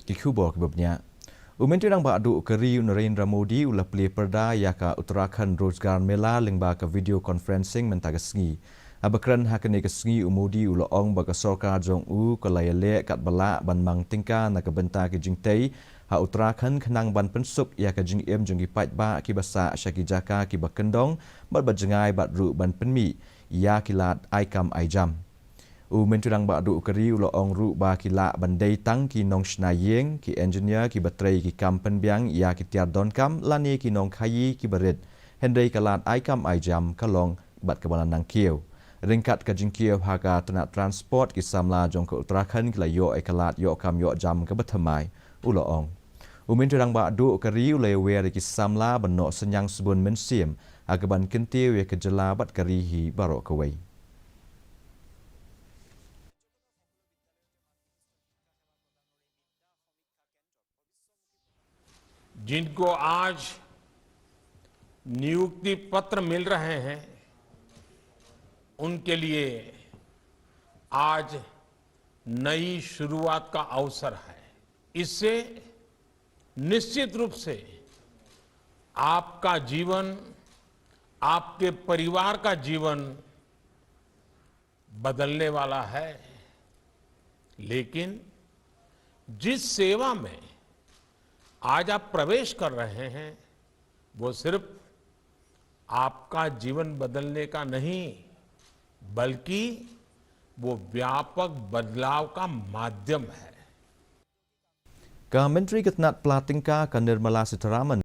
Kikubor kebabnya. Menteri Rang Badu Keri Narendra Modi ulah peli perda yaka Uttarakhand Rozgar Mela lengba ke video conferencing mentaga sengi. Abakran hakane ke sengi Modi ulah ong baka sorkar jong ke layale kat balak ban mang tingka na ke benta ke jingtei ha Uttarakhand kenang ban pensup yaka jing em jong gipat ba ki basa syaki jaka ki bakendong bat bajengai bat ru ban penmi ya kilat aikam aijam. Menteri Rang Badu Keri ulo ong ru ba kila bandai tang ki nong snayeng ki engineer ki baterai ki kampen biang ya ki tiar don kam lani ki nong khayi ki berit hendai kalat aikam aijam kalong bat kebalan nang kieu ringkat ka jingkieu haga tena transport ki samla jong ke Uttarakhand kila yo kalat yo kam yo jam ke bethamai ulo ong Menteri Rang Badu Keri ulo wer ki samla benok senyang sebun mensim agaban kentiu ya ke jelabat kerihi barok kewei. जिनको आज नियुक्ति पत्र मिल रहे हैं उनके लिए आज नई शुरुआत का अवसर है। इससे निश्चित रूप से आपका जीवन, आपके परिवार का जीवन बदलने वाला है। लेकिन जिस सेवा में आज आप प्रवेश कर रहे हैं वो सिर्फ आपका जीवन बदलने का नहीं बल्कि वो व्यापक बदलाव का माध्यम है। Menteri Ketnat Platingka Nirmala Sitharaman